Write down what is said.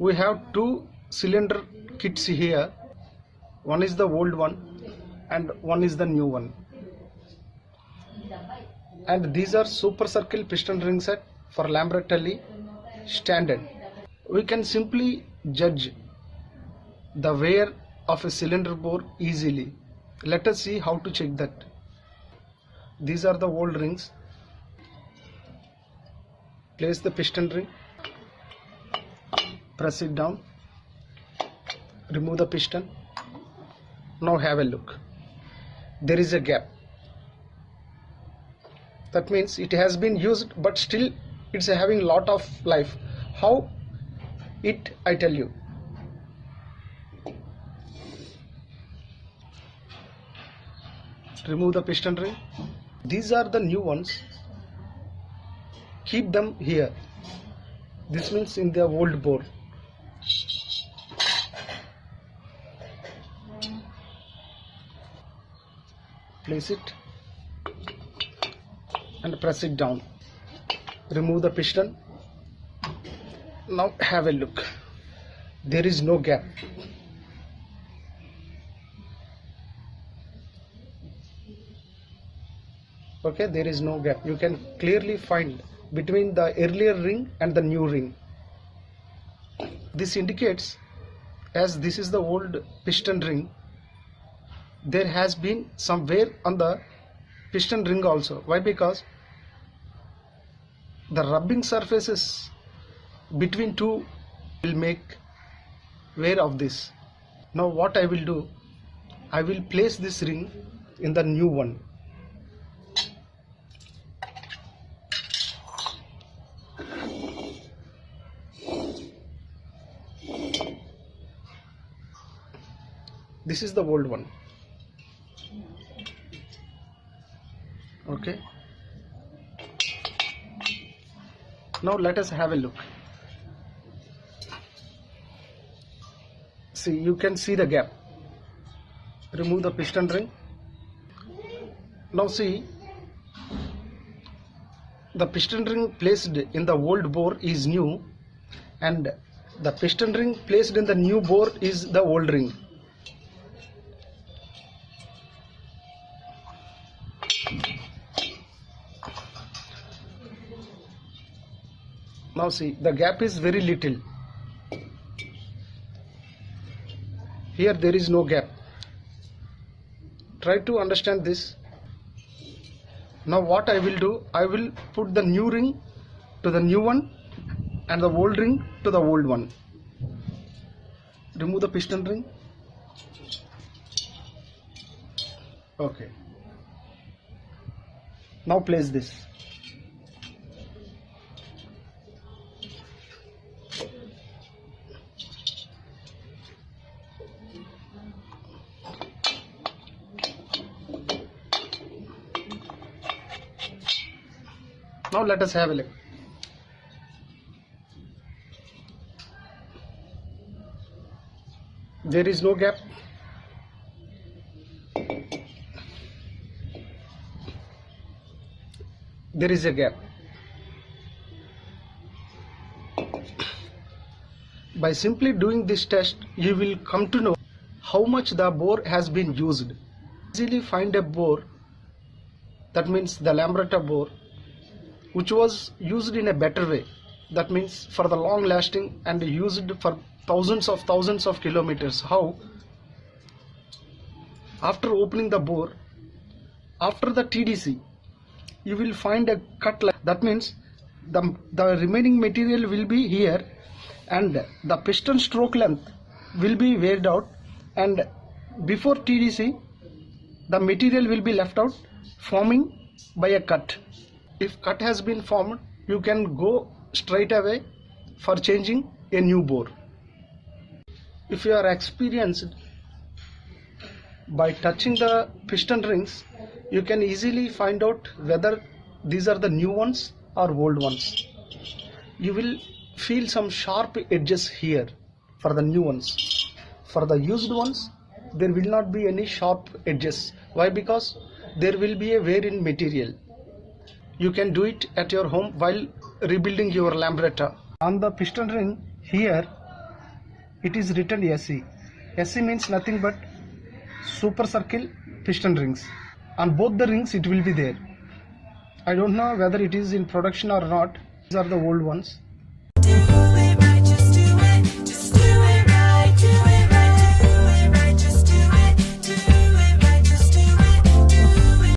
We have two cylinder kits here. One is the old one and one is the new one. And these are super circle piston ring set for Lambratelli standard. We can simply judge the wear of a cylinder bore easily. Let us see how to check that. These are the old rings. Place the piston ring, press it down, remove the piston. Now have a look. There is a gap. That means it has been used, but still it's having lot of life. How it, I tell you. Remove the piston ring. These are the new ones. Keep them here. This means in the old bore. Place it and press it down. Remove the piston. Now have a look. There is no gap. Okay, there is no gap. You can clearly find between the earlier ring and the new ring. This indicates, as this is the old piston ring, there has been some wear on the piston ring also. Why? Because the rubbing surfaces between two will make wear of this. Now what I will do, I will place this ring in the new one. This is the old one. Okay. Now let us have a look. See, you can see the gap. Remove the piston ring. Now see, the piston ring placed in the old bore is new, and the piston ring placed in the new bore is the old ring. Now see, the gap is very little. Here there is no gap. Try to understand this. Now what I will do, I will put the new ring to the new one and the old ring to the old one. Remove the piston ring. Okay. Now place this. Now let us have a look. There is no gap. There is a gap. By simply doing this test, you will come to know how much the bore has been used. Easily find a bore, that means the Lambretta bore, which was used in a better way, that means for the long lasting and used for thousands of kilometers. How? After opening the bore, after the TDC, you will find a cut like that, means the remaining material will be here and the piston stroke length will be weared out, and before TDC the material will be left out, forming by a cut. If cut has been formed, you can go straight away for changing a new bore. If you are experienced, by touching the piston rings, you can easily find out whether these are the new ones or old ones. You will feel some sharp edges here for the new ones. For the used ones, there will not be any sharp edges. Why? Because there will be a wear in material. You can do it at your home while rebuilding your Lambretta. On the piston ring here, it is written SE. SE means nothing but super circle piston rings. On both the rings it will be there. I don't know whether it is in production or not. These are the old ones.